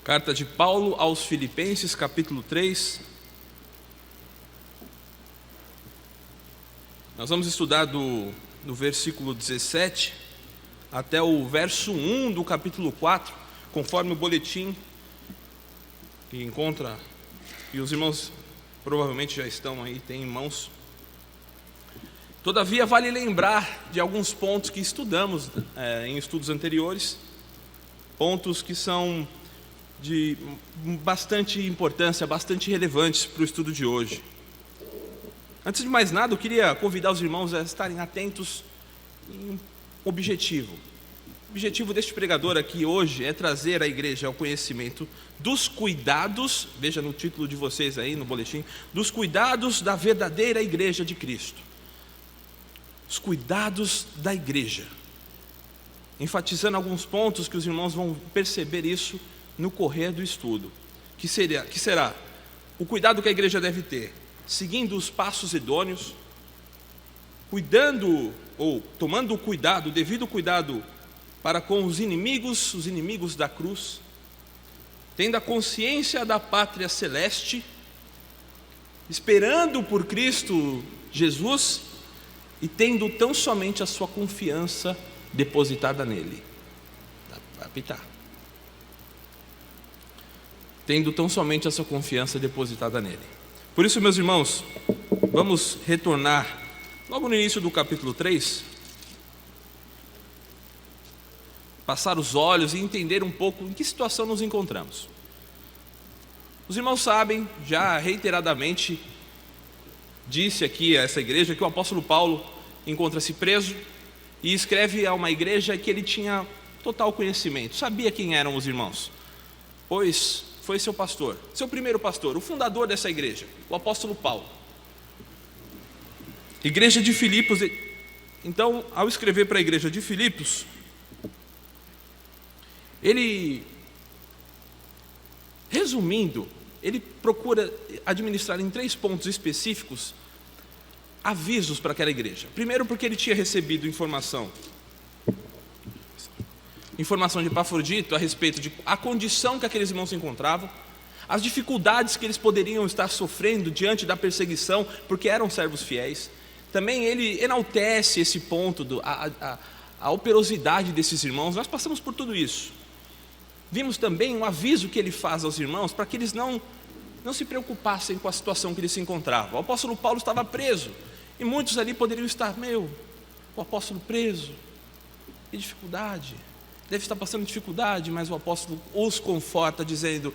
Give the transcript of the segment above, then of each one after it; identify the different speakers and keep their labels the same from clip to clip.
Speaker 1: Carta de Paulo aos Filipenses, capítulo 3. Nós vamos estudar do versículo 17 até o verso 1 do capítulo 4, conforme o boletim que encontra, e os irmãos provavelmente já estão aí, têm em mãos. Todavia, vale lembrar de alguns pontos que estudamos em estudos anteriores, pontos que são de bastante importância, bastante relevantes para o estudo de hoje. Antes de mais nada, eu queria convidar os irmãos a estarem atentos em um objetivo. O objetivo deste pregador aqui hoje é trazer à igreja ao conhecimento dos cuidados, veja no título de vocês aí no boletim, dos cuidados da verdadeira igreja de Cristo. Os cuidados da igreja. Enfatizando alguns pontos que os irmãos vão perceber isso no correr do estudo, que será o cuidado que a igreja deve ter, seguindo os passos idôneos, cuidando ou tomando o cuidado, o devido cuidado para com os inimigos da cruz, tendo a consciência da pátria celeste, esperando por Cristo Jesus e tendo tão somente a sua confiança depositada nele. Vai apitar. Tendo tão somente a sua confiança depositada nele. Por isso, meus irmãos, vamos retornar logo no início do capítulo 3, passar os olhos e entender um pouco em que situação nos encontramos. Os irmãos sabem, já reiteradamente disse aqui a essa igreja que o apóstolo Paulo encontra-se preso e escreve a uma igreja que ele tinha total conhecimento, sabia quem eram os irmãos, pois foi seu pastor, seu primeiro pastor, o fundador dessa igreja, o apóstolo Paulo. Igreja de Filipos. Então, ao escrever para a igreja de Filipos, ele, resumindo, ele procura administrar em 3 pontos específicos avisos para aquela igreja. Primeiro, porque ele tinha recebido informação de Epafrodito a respeito de a condição que aqueles irmãos se encontravam, as dificuldades que eles poderiam estar sofrendo diante da perseguição, porque eram servos fiéis. Também ele enaltece esse ponto, a operosidade desses irmãos. Nós passamos por tudo isso. Vimos também um aviso que ele faz aos irmãos para que eles não se preocupassem com a situação que eles se encontravam. O apóstolo Paulo estava preso, e muitos ali poderiam estar, o apóstolo preso, que dificuldade, deve estar passando dificuldade, mas o apóstolo os conforta dizendo,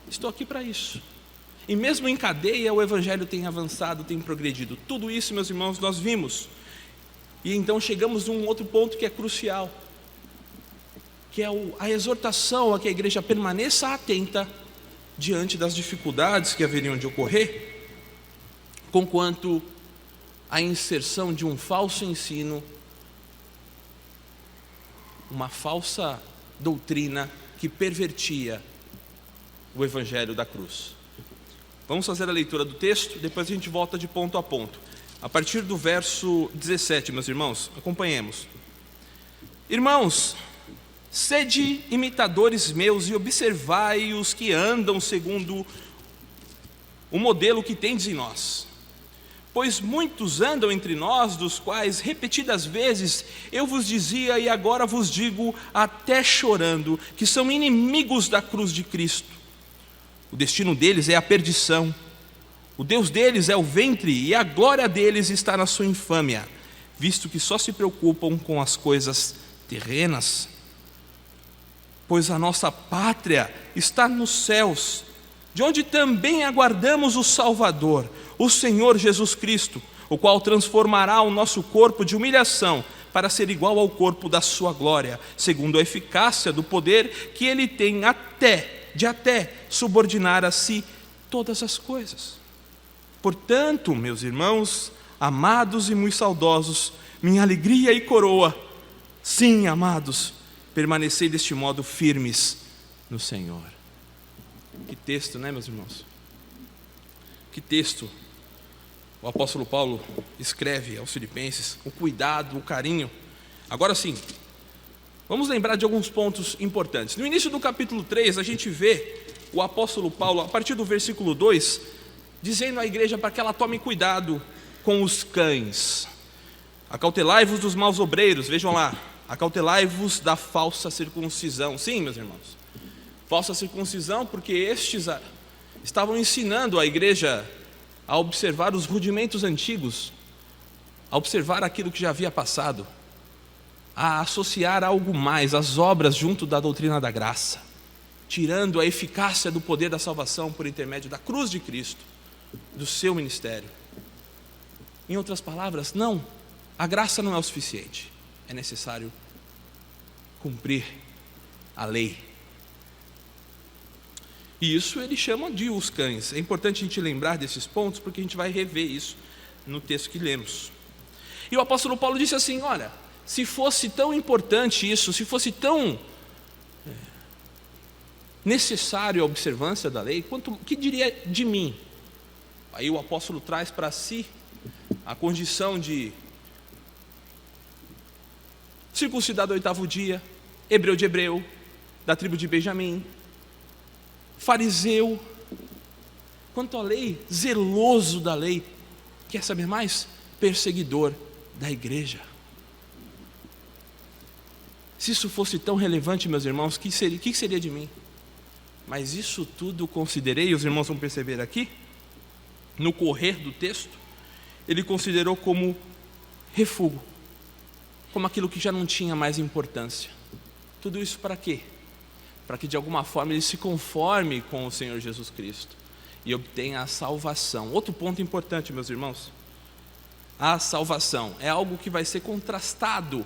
Speaker 1: estou aqui para isso. E mesmo em cadeia o evangelho tem avançado, tem progredido. Tudo isso, meus irmãos, nós vimos. E então chegamos a um outro ponto que é crucial, que é a exortação a que a igreja permaneça atenta diante das dificuldades que haveriam de ocorrer, conquanto a inserção de um falso ensino, uma falsa doutrina que pervertia o evangelho da cruz. Vamos fazer a leitura do texto, depois a gente volta de ponto a ponto. A partir do verso 17, meus irmãos, acompanhemos. Irmãos, sede imitadores meus e observai os que andam segundo o modelo que tendes em nós. Pois muitos andam entre nós, dos quais repetidas vezes eu vos dizia e agora vos digo, até chorando, que são inimigos da cruz de Cristo. O destino deles é a perdição, o Deus deles é o ventre e a glória deles está na sua infâmia, visto que só se preocupam com as coisas terrenas. Pois a nossa pátria está nos céus, de onde também aguardamos o Salvador, o Senhor Jesus Cristo, o qual transformará o nosso corpo de humilhação para ser igual ao corpo da sua glória, segundo a eficácia do poder que ele tem de até subordinar a si todas as coisas. Portanto, meus irmãos, amados e muito saudosos, minha alegria e coroa, sim, amados, permanecei deste modo firmes no Senhor. Que texto, né, meus irmãos? Que texto o apóstolo Paulo escreve aos Filipenses, o cuidado, o carinho. Agora sim, Vamos lembrar de alguns pontos importantes. No início do capítulo 3, a gente vê o apóstolo Paulo, a partir do versículo 2, dizendo à igreja para que ela tome cuidado com os cães. Acautelai-vos dos maus obreiros, vejam lá, acautelai-vos da falsa circuncisão. Sim, meus irmãos, falsa circuncisão, porque estes estavam ensinando a igreja a observar os rudimentos antigos, a observar aquilo que já havia passado, a associar algo mais, as obras junto da doutrina da graça, tirando a eficácia do poder da salvação por intermédio da cruz de Cristo, do seu ministério. Em outras palavras, não, a graça não é o suficiente, é necessário cumprir a lei. E isso ele chama de os cães. É importante a gente lembrar desses pontos, porque a gente vai rever isso no texto que lemos. E o apóstolo Paulo disse assim: olha, se fosse tão importante isso, se fosse tão necessário a observância da lei, que diria de mim? Aí o apóstolo traz para si a condição de circuncidado ao 8º dia, hebreu de hebreu, da tribo de Benjamim, fariseu, quanto à lei, zeloso da lei, quer saber mais? Perseguidor da igreja. Se isso fosse tão relevante, meus irmãos, o que seria de mim? Mas isso tudo considerei, os irmãos vão perceber aqui, no correr do texto, ele considerou como refúgio, como aquilo que já não tinha mais importância. Tudo isso para quê? Para que de alguma forma ele se conforme com o Senhor Jesus Cristo e obtenha a salvação. Outro ponto importante, meus irmãos, a salvação é algo que vai ser contrastado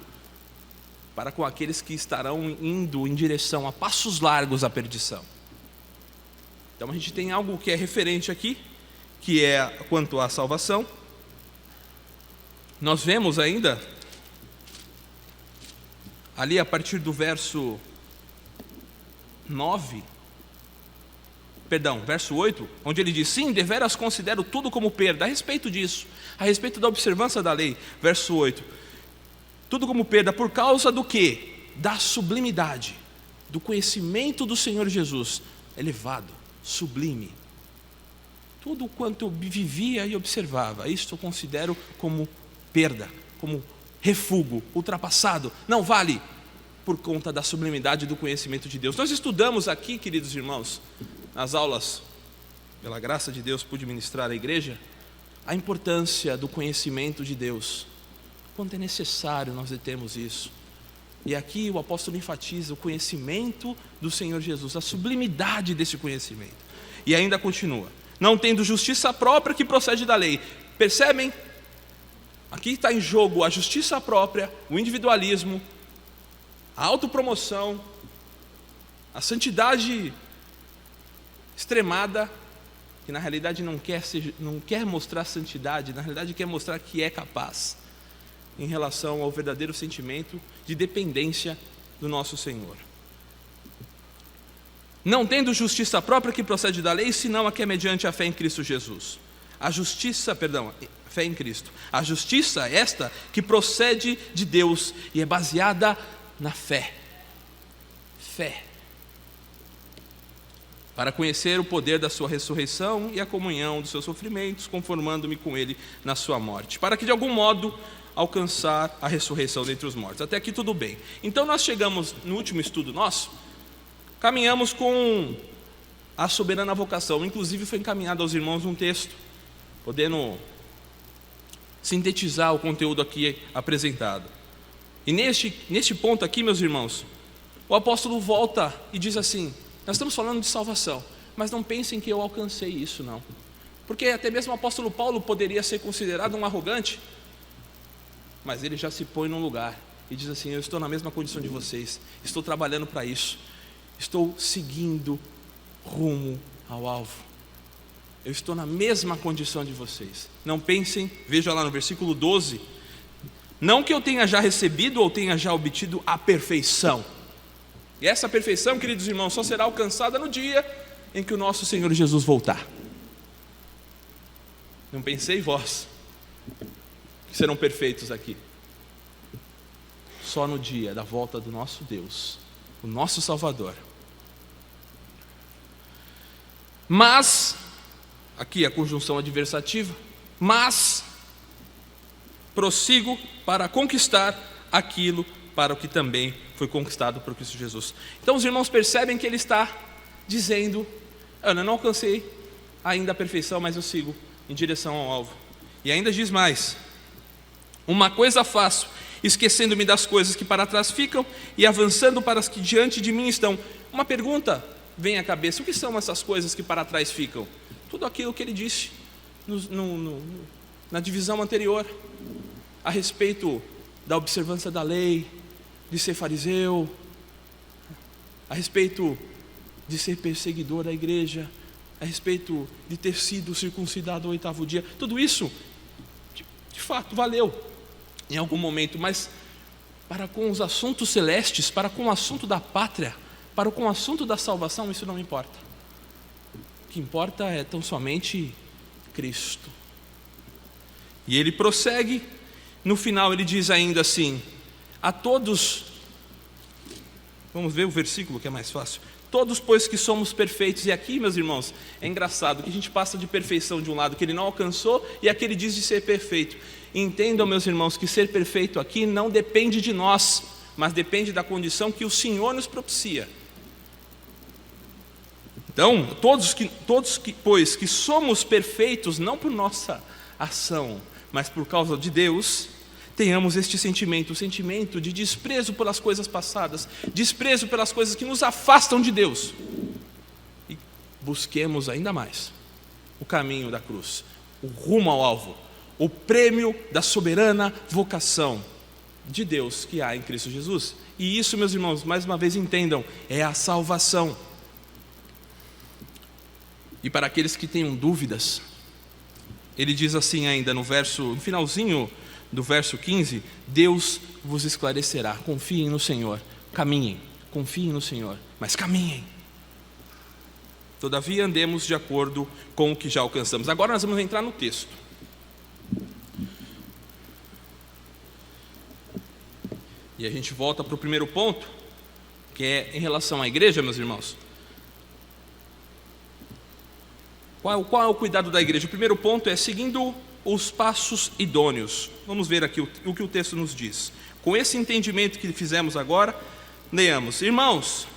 Speaker 1: para com aqueles que estarão indo em direção a passos largos à perdição. Então a gente tem algo que é referente aqui, que é quanto à salvação. Nós vemos ainda ali a partir do verso 8, onde ele diz: sim, deveras considero tudo como perda. A respeito disso, a respeito da observância da lei, verso 8, tudo como perda, por causa do quê? Da sublimidade, do conhecimento do Senhor Jesus, elevado, sublime. Tudo quanto eu vivia e observava, isto eu considero como perda, como refúgio, ultrapassado, não vale, por conta da sublimidade do conhecimento de Deus. Nós estudamos aqui, queridos irmãos, nas aulas, pela graça de Deus, pude ministrar à igreja, a importância do conhecimento de Deus, quanto é necessário nós termos isso. E aqui o apóstolo enfatiza o conhecimento do Senhor Jesus, a sublimidade desse conhecimento. E ainda continua: não tendo justiça própria que procede da lei. Percebem? Aqui está em jogo a justiça própria, o individualismo, a autopromoção, a santidade extremada, que na realidade não quer mostrar santidade, na realidade quer mostrar que é capaz, em relação ao verdadeiro sentimento de dependência do nosso Senhor. Não tendo justiça própria que procede da lei, senão a que é mediante a fé em Cristo Jesus. Fé em Cristo. A justiça esta que procede de Deus e é baseada na fé. Fé. Para conhecer o poder da sua ressurreição e a comunhão dos seus sofrimentos, conformando-me com ele na sua morte, para que de algum modo alcançar a ressurreição dentre os mortos. Até aqui tudo bem. Então nós chegamos no último estudo nosso, caminhamos com a soberana vocação. Inclusive foi encaminhado aos irmãos um texto, podendo sintetizar o conteúdo aqui apresentado. E neste ponto aqui, meus irmãos, o apóstolo volta e diz assim: nós estamos falando de salvação, mas não pensem que eu alcancei isso, não. Porque até mesmo o apóstolo Paulo poderia ser considerado um arrogante, mas ele já se põe num lugar e diz assim: eu estou na mesma condição de vocês, estou trabalhando para isso, estou seguindo rumo ao alvo. Eu estou na mesma condição de vocês. Não pensem, veja lá no versículo 12, não que eu tenha já recebido ou tenha já obtido a perfeição. E essa perfeição, queridos irmãos, só será alcançada no dia em que o nosso Senhor Jesus voltar. Não pensei vós que serão perfeitos aqui. só no dia da volta do nosso Deus, o nosso Salvador. Mas, aqui a conjunção adversativa, mas prossigo para conquistar aquilo para o que também foi conquistado por Cristo Jesus. Então os irmãos percebem que ele está dizendo: eu não alcancei ainda a perfeição, mas eu sigo em direção ao alvo. E ainda diz mais: uma coisa faço, esquecendo-me das coisas que para trás ficam e avançando para as que diante de mim estão. Uma pergunta vem à cabeça: o que são essas coisas que para trás ficam? Tudo aquilo que ele disse na divisão anterior, a respeito da observância da lei, de ser fariseu, a respeito de ser perseguidor da igreja, a respeito de ter sido circuncidado ao 8º dia. Tudo isso, de fato, valeu em algum momento, mas para com os assuntos celestes, para com o assunto da pátria, para com o assunto da salvação, isso não importa. O que importa é tão somente Cristo. E ele prossegue, no final ele diz ainda assim: a todos, vamos ver o versículo que é mais fácil. Todos, pois que somos perfeitos. E aqui, meus irmãos, é engraçado que a gente passa de perfeição de um lado que ele não alcançou, e aqui ele diz de ser perfeito. Entendam, meus irmãos, que ser perfeito aqui não depende de nós, mas depende da condição que o Senhor nos propicia. Então, todos que pois que somos perfeitos, não por nossa ação, mas por causa de Deus, tenhamos este sentimento, o sentimento de desprezo pelas coisas passadas, desprezo pelas coisas que nos afastam de Deus, e busquemos ainda mais o caminho da cruz, o rumo ao alvo, o prêmio da soberana vocação de Deus que há em Cristo Jesus. E isso, meus irmãos, mais uma vez entendam, é a salvação. E para aqueles que tenham dúvidas, ele diz assim ainda no finalzinho do verso 15: Deus vos esclarecerá. Confiem no Senhor, caminhem, confiem no Senhor, mas caminhem. Todavia andemos de acordo com o que já alcançamos. Agora nós vamos entrar no texto. E a gente volta para o primeiro ponto, que é em relação à igreja, meus irmãos. Qual é o cuidado da igreja? O primeiro ponto é seguindo os passos idôneos. Vamos ver aqui o que o texto nos diz. Com esse entendimento que fizemos agora, leamos: irmãos,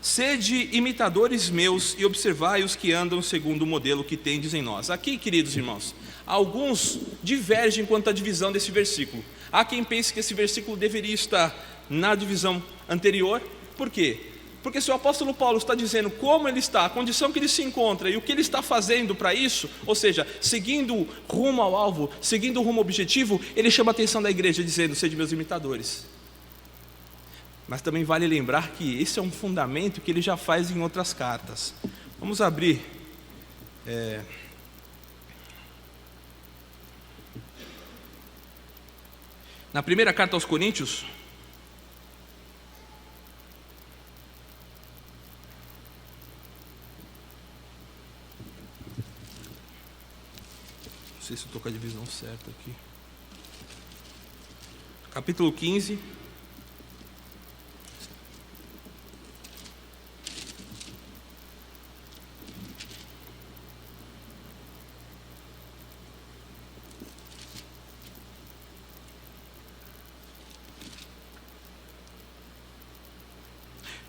Speaker 1: sede imitadores meus e observai os que andam segundo o modelo que tendes em nós. Aqui, queridos irmãos, alguns divergem quanto à divisão desse versículo. Há quem pense que esse versículo deveria estar na divisão anterior. Por quê? Porque se o apóstolo Paulo está dizendo como ele está, a condição que ele se encontra e o que ele está fazendo para isso, ou seja, seguindo rumo ao alvo, seguindo rumo ao objetivo, ele chama a atenção da igreja dizendo: sede meus imitadores. Mas também vale lembrar que esse é um fundamento que ele já faz em outras cartas. Vamos abrir na primeira carta aos Coríntios. Não sei se eu estou com a divisão certa aqui. Capítulo 15.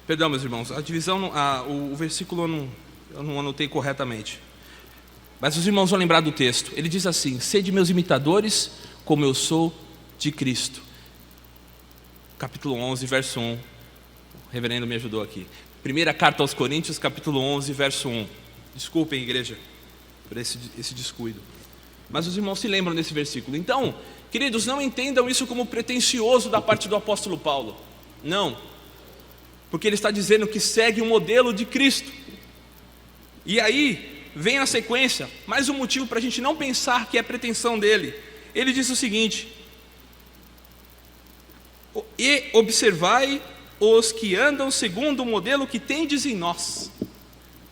Speaker 1: Perdão, meus irmãos, a divisão, o versículo eu não anotei corretamente. Mas os irmãos vão lembrar do texto. Ele diz assim: sede meus imitadores, como eu sou de Cristo. Capítulo 11, verso 1. O reverendo me ajudou aqui. Primeira carta aos Coríntios, capítulo 11, verso 1. Desculpem, igreja, por esse descuido. Mas os irmãos se lembram desse versículo. Então, queridos, não entendam isso como pretensioso da parte do apóstolo Paulo. Não. Porque ele está dizendo que segue o modelo de Cristo. E aí vem na sequência mais um motivo para a gente não pensar que é pretensão dele. Ele diz o seguinte: e observai os que andam segundo o modelo que tendes em nós.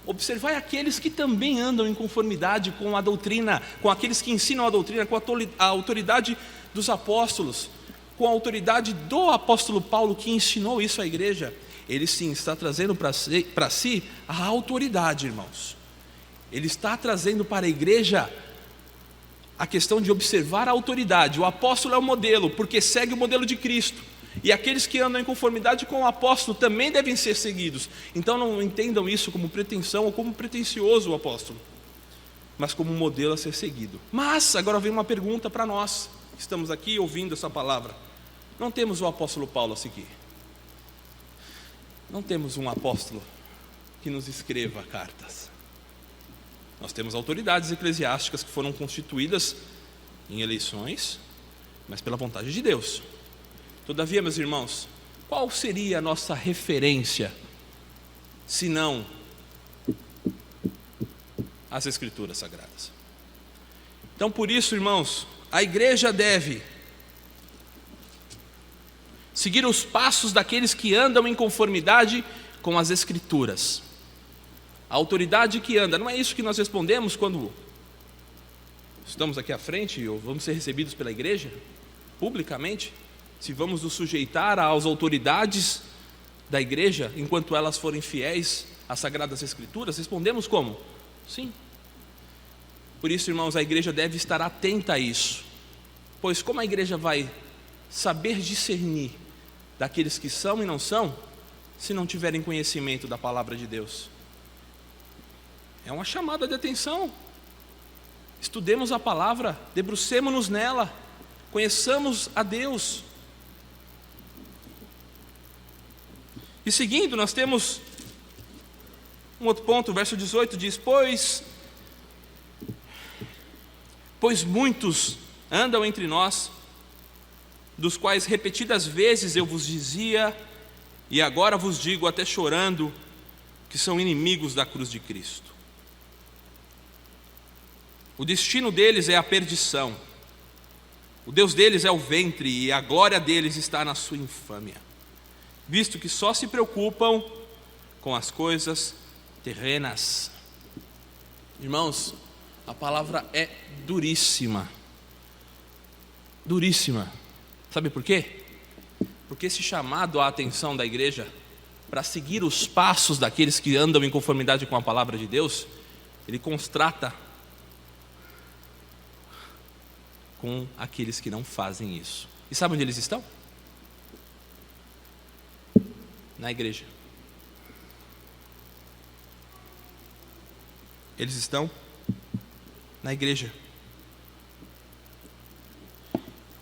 Speaker 1: Observai aqueles que também andam em conformidade com a doutrina, com aqueles que ensinam a doutrina, com a autoridade dos apóstolos, com a autoridade do apóstolo Paulo, que ensinou isso à igreja, ele sim está trazendo para si a autoridade, irmãos. Ele está trazendo para a igreja a questão de observar a autoridade. O apóstolo é o modelo, porque segue o modelo de Cristo. E aqueles que andam em conformidade com o apóstolo também devem ser seguidos. Então não entendam isso como pretensão ou como pretensioso o apóstolo, mas como um modelo a ser seguido. Mas agora vem uma pergunta para nós que estamos aqui ouvindo essa palavra. Não temos o apóstolo Paulo a seguir. Não temos um apóstolo que nos escreva cartas. Nós temos autoridades eclesiásticas que foram constituídas em eleições, mas pela vontade de Deus. Todavia, meus irmãos, qual seria a nossa referência, se não as Escrituras Sagradas? Então, por isso, irmãos, a igreja deve seguir os passos daqueles que andam em conformidade com as Escrituras. A autoridade que anda, não é isso que nós respondemos quando estamos aqui à frente ou vamos ser recebidos pela igreja, publicamente? Se vamos nos sujeitar às autoridades da igreja, enquanto elas forem fiéis às Sagradas Escrituras, respondemos como? Sim. Por isso, irmãos, a igreja deve estar atenta a isso, pois como a igreja vai saber discernir daqueles que são e não são, se não tiverem conhecimento da palavra de Deus? É uma chamada de atenção. Estudemos a palavra, debrucemo-nos nela, conheçamos a Deus. E seguindo, nós temos um outro ponto, o verso 18 diz: Pois muitos andam entre nós, dos quais repetidas vezes eu vos dizia, e agora vos digo até chorando, que são inimigos da cruz de Cristo. O destino deles é a perdição, o Deus deles é o ventre, e a glória deles está na sua infâmia, visto que só se preocupam com as coisas terrenas. Irmãos, a palavra é duríssima, duríssima. Sabe por quê? Porque esse chamado à atenção da igreja para seguir os passos daqueles que andam em conformidade com a palavra de Deus, ele constrata com aqueles que não fazem isso. E sabe onde eles estão? Na igreja. Eles estão na igreja.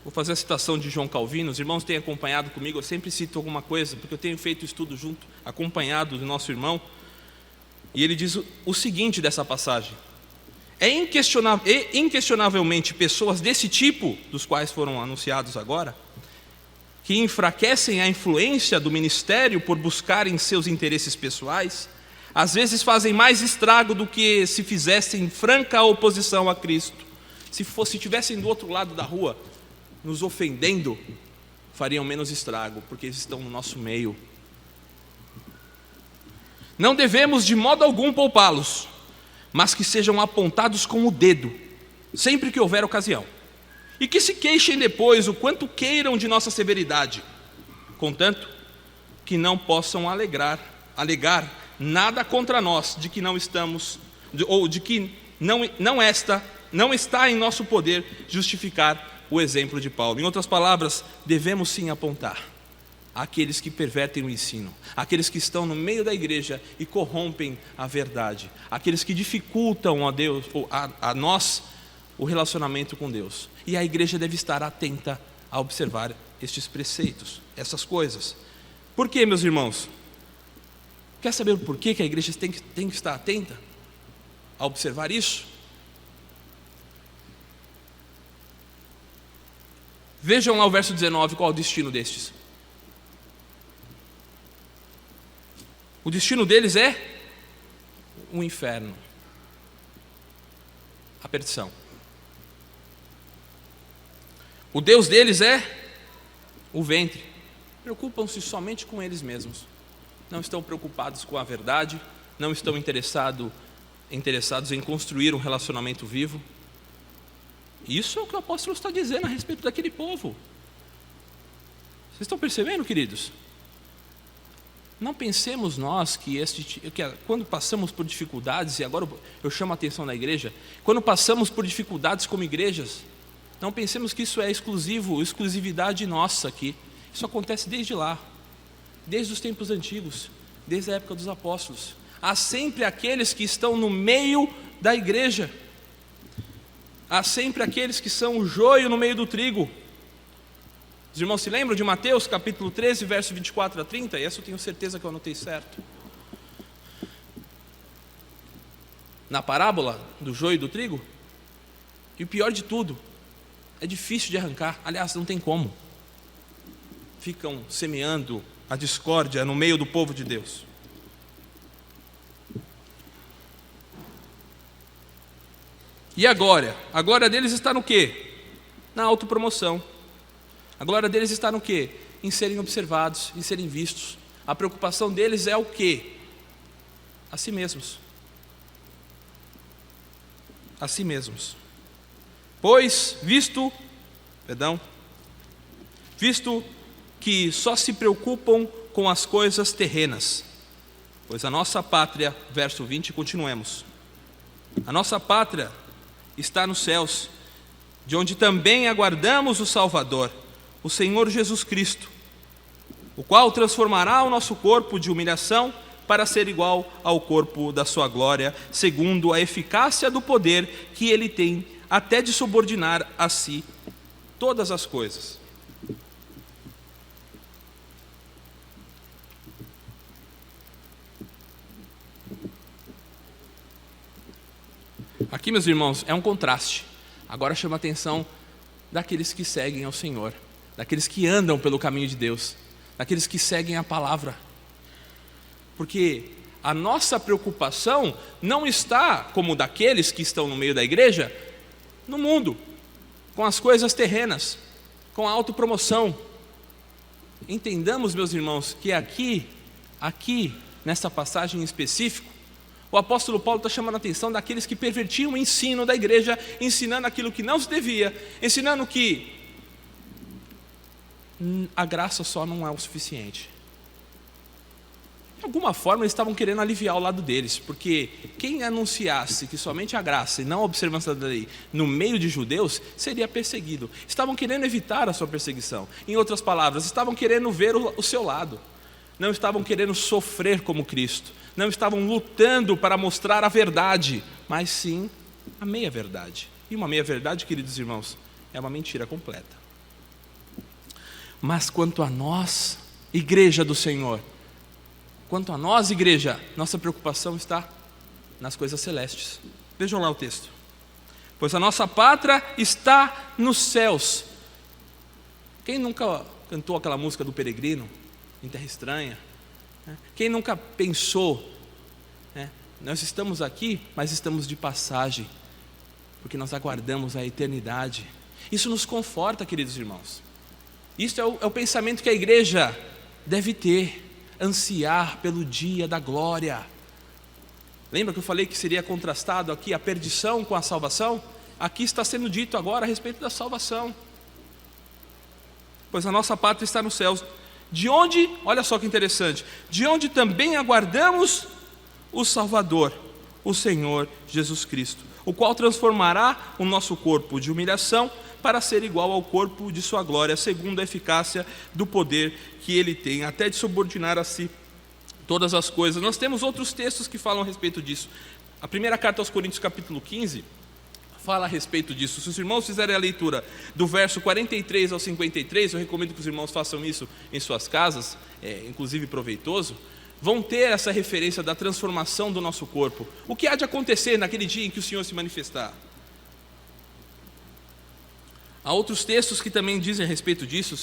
Speaker 1: Vou fazer a citação de João Calvino. Os irmãos têm acompanhado comigo, eu sempre cito alguma coisa, porque eu tenho feito estudo junto, acompanhado do nosso irmão. E ele diz o seguinte dessa passagem: inquestionavelmente pessoas desse tipo, dos quais foram anunciados agora, que enfraquecem a influência do ministério por buscarem seus interesses pessoais, às vezes fazem mais estrago do que se fizessem franca oposição a Cristo. Se estivessem do outro lado da rua, nos ofendendo, fariam menos estrago, porque eles estão no nosso meio. Não devemos de modo algum poupá-los, mas que sejam apontados com o dedo, sempre que houver ocasião, e que se queixem depois o quanto queiram de nossa severidade, contanto que não possam alegar nada contra nós de que não estamos, ou de que não está em nosso poder justificar o exemplo de Paulo. Em outras palavras, devemos sim apontar aqueles que pervertem o ensino, aqueles que estão no meio da igreja e corrompem a verdade, aqueles que dificultam a Deus, ou a nós, o relacionamento com Deus. E a igreja deve estar atenta a observar estes preceitos, essas coisas. Por quê, meus irmãos? Quer saber o porquê que a igreja tem que estar atenta a observar isso? Vejam lá o verso 19, qual é o destino destes. O destino deles é o inferno, a perdição. O Deus deles é o ventre. Preocupam-se somente com eles mesmos. Não estão preocupados com a verdade, não estão interessados em construir um relacionamento vivo. Isso é o que o apóstolo está dizendo a respeito daquele povo. Vocês estão percebendo, queridos? Não pensemos nós que quando passamos por dificuldades, e agora eu chamo a atenção da igreja, quando passamos por dificuldades como igrejas, não pensemos que isso é exclusividade nossa aqui. Isso acontece desde lá, desde os tempos antigos, desde a época dos apóstolos. Há sempre aqueles que estão no meio da igreja. Há sempre aqueles que são o joio no meio do trigo. Os irmãos se lembram de Mateus capítulo 13, verso 24 a 30? E essa eu tenho certeza que eu anotei certo. Na parábola do joio e do trigo. E o pior de tudo, é difícil de arrancar. Aliás, não tem como. Ficam semeando a discórdia no meio do povo de Deus. E a glória? A glória deles está no quê? Na autopromoção. A glória deles está no quê? Em serem observados, em serem vistos. A preocupação deles é o quê? A si mesmos. A si mesmos. Pois, visto que só se preocupam com as coisas terrenas. Pois a nossa pátria, verso 20, continuemos. A nossa pátria está nos céus, de onde também aguardamos o Salvador, o Senhor Jesus Cristo, o qual transformará o nosso corpo de humilhação para ser igual ao corpo da sua glória, segundo a eficácia do poder que ele tem, até de subordinar a si todas as coisas. Aqui, meus irmãos, é um contraste. Agora chama a atenção daqueles que seguem ao Senhor, daqueles que andam pelo caminho de Deus, daqueles que seguem a palavra. Porque a nossa preocupação não está, como daqueles que estão no meio da igreja, no mundo, com as coisas terrenas, com a autopromoção. Entendamos, meus irmãos, que aqui, nessa passagem em específico, o apóstolo Paulo está chamando a atenção daqueles que pervertiam o ensino da igreja, ensinando aquilo que não se devia, ensinando que a graça só não é o suficiente. De alguma forma eles estavam querendo aliviar o lado deles, porque quem anunciasse que somente a graça e não a observância da lei no meio de judeus seria perseguido. Estavam querendo evitar a sua perseguição. Em outras palavras, estavam querendo ver o seu lado. Não estavam querendo sofrer como Cristo. Não estavam lutando para mostrar a verdade, mas sim a meia-verdade. E uma meia-verdade, queridos irmãos, é uma mentira completa. Mas quanto a nós, igreja do Senhor, quanto a nós, igreja, nossa preocupação está nas coisas celestes. Vejam lá o texto. Pois a nossa pátria está nos céus. Quem nunca cantou aquela música do Peregrino, em Terra Estranha? Quem nunca pensou, nós estamos aqui, mas estamos de passagem, porque nós aguardamos a eternidade. Isso nos conforta, queridos irmãos. Isso é o pensamento que a igreja deve ter, ansiar pelo dia da glória. Lembra que eu falei que seria contrastado aqui a perdição com a salvação? Aqui está sendo dito agora a respeito da salvação. Pois a nossa pátria está nos céus, de onde, olha só que interessante, de onde também aguardamos o Salvador, o Senhor Jesus Cristo, o qual transformará o nosso corpo de humilhação para ser igual ao corpo de sua glória, segundo a eficácia do poder que ele tem, até de subordinar a si todas as coisas. Nós temos outros textos que falam a respeito disso. A primeira carta aos Coríntios, capítulo 15, fala a respeito disso. Se os irmãos fizerem a leitura do verso 43 ao 53, eu recomendo que os irmãos façam isso em suas casas, inclusive proveitoso, vão ter essa referência da transformação do nosso corpo. O que há de acontecer naquele dia em que o Senhor se manifestar? Há outros textos que também dizem a respeito disso,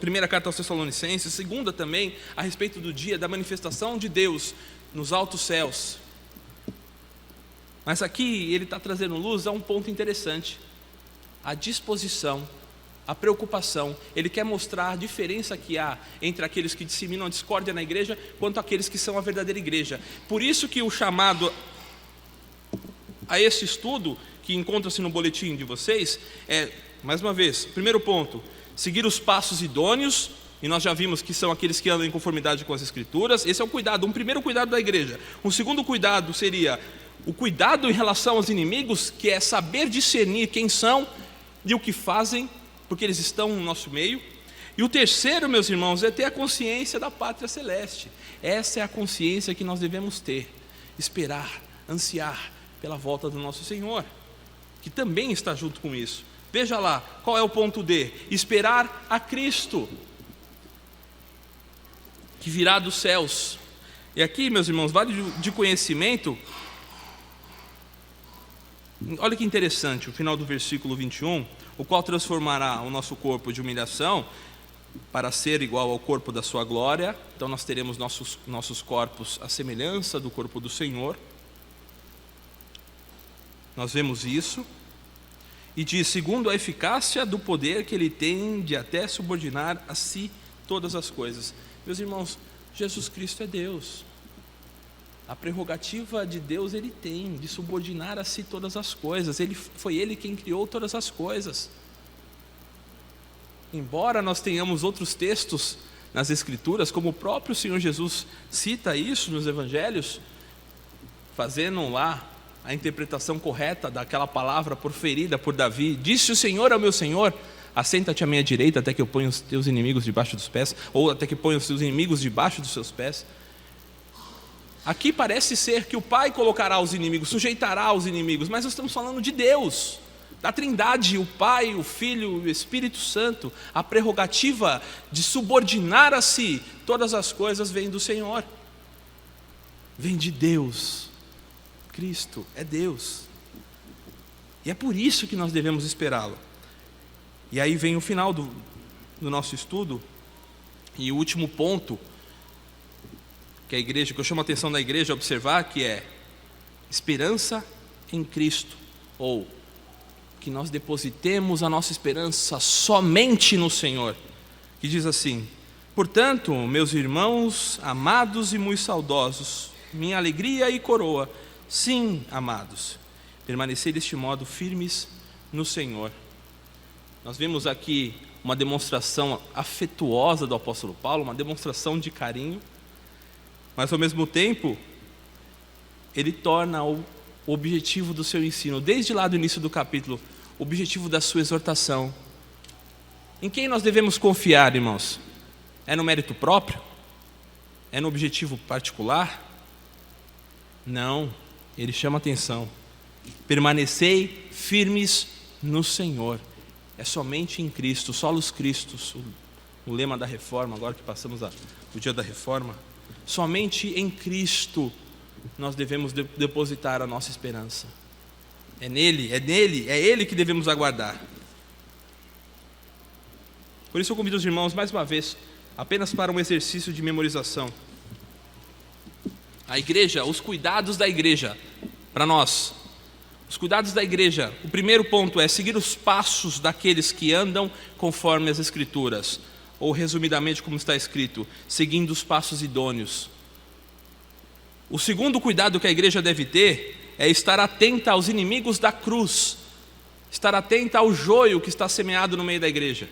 Speaker 1: primeira carta aos Tessalonicenses, segunda também, a respeito do dia da manifestação de Deus nos altos céus. Mas aqui ele está trazendo luz a um ponto interessante, a disposição, a preocupação. Ele quer mostrar a diferença que há entre aqueles que disseminam a discórdia na igreja, quanto aqueles que são a verdadeira igreja. Por isso que o chamado a esse estudo, que encontra-se no boletim de vocês, mais uma vez, primeiro ponto, Seguir os passos idôneos, e nós já vimos que são aqueles que andam em conformidade com as Escrituras. Esse é o cuidado, um primeiro cuidado da igreja. Um segundo cuidado seria o cuidado em relação aos inimigos, que é saber discernir quem são e o que fazem, porque eles estão no nosso meio. E o terceiro, meus irmãos, é ter a consciência da pátria celeste. Essa é a consciência que nós devemos ter, esperar, ansiar pela volta do nosso Senhor, que também está junto com isso. Veja lá, qual é o ponto D? Esperar a Cristo, que virá dos céus. E aqui, meus irmãos, vale de conhecimento. Olha que interessante, o final do versículo 21, o qual transformará o nosso corpo de humilhação para ser igual ao corpo da sua glória. Então nós teremos nossos corpos à semelhança do corpo do Senhor. Nós vemos isso. E diz, segundo a eficácia do poder que Ele tem de até subordinar a si todas as coisas. Meus irmãos, Jesus Cristo é Deus. A prerrogativa de Deus Ele tem, de subordinar a si todas as coisas. Foi Ele quem criou todas as coisas. Embora nós tenhamos outros textos nas Escrituras, como o próprio Senhor Jesus cita isso nos Evangelhos, fazendo lá a interpretação correta daquela palavra proferida por Davi. Disse o Senhor ao meu Senhor, assenta-te à minha direita até que eu ponha os teus inimigos debaixo dos pés, ou até que ponha os teus inimigos debaixo dos seus pés. Aqui parece ser que o Pai colocará os inimigos, sujeitará os inimigos, mas nós estamos falando de Deus, da Trindade, o Pai, o Filho e o Espírito Santo. A prerrogativa de subordinar a si todas as coisas vem do Senhor, vem de Deus. Cristo é Deus, e é por isso que nós devemos esperá-lo. E aí vem o final do nosso estudo, e o último ponto que eu chamo a atenção da igreja a observar, que é esperança em Cristo, ou que nós depositemos a nossa esperança somente no Senhor, que diz assim: portanto, meus irmãos amados e muito saudosos, minha alegria e coroa, sim, amados, permanecei deste modo firmes no Senhor. Nós vemos aqui uma demonstração afetuosa do apóstolo Paulo, uma demonstração de carinho, mas ao mesmo tempo ele torna o objetivo do seu ensino, desde lá do início do capítulo, o objetivo da sua exortação. Em quem nós devemos confiar, irmãos? É no mérito próprio? É no objetivo particular? Não, ele chama atenção: permanecei firmes no Senhor. É somente em Cristo, solos Cristos, o lema da reforma, agora que passamos o dia da reforma. Somente em Cristo nós devemos depositar a nossa esperança. É Ele que devemos aguardar. Por isso eu convido os irmãos, mais uma vez, apenas para um exercício de memorização. A igreja, os cuidados da igreja, para nós. Os cuidados da igreja, o primeiro ponto é seguir os passos daqueles que andam conforme as Escrituras, ou resumidamente como está escrito, seguindo os passos idôneos. O segundo cuidado que a igreja deve ter é estar atenta aos inimigos da cruz, estar atenta ao joio que está semeado no meio da igreja.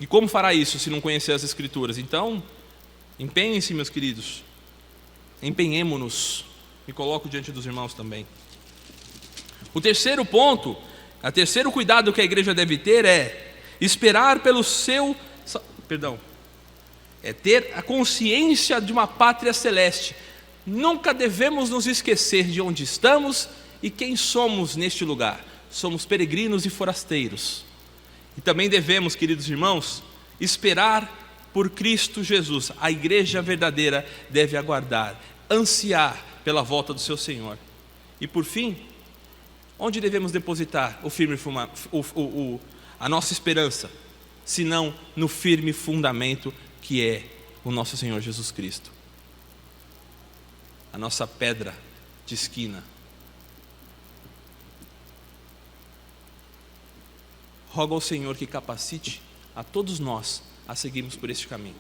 Speaker 1: E como fará isso se não conhecer as Escrituras? Então, empenhem-se, meus queridos, empenhemo-nos. Me coloco diante dos irmãos também. O terceiro ponto, o terceiro cuidado que a igreja deve ter é esperar pelo seu, é ter a consciência de uma pátria celeste. Nunca devemos nos esquecer de onde estamos e quem somos neste lugar. Somos peregrinos e forasteiros. E também devemos, queridos irmãos, esperar por Cristo Jesus. A igreja verdadeira deve aguardar, ansiar pela volta do seu Senhor. E por fim, onde devemos depositar a nossa esperança, senão no firme fundamento que é o nosso Senhor Jesus Cristo, a nossa pedra de esquina. Rogo ao Senhor que capacite a todos nós a seguirmos por este caminho.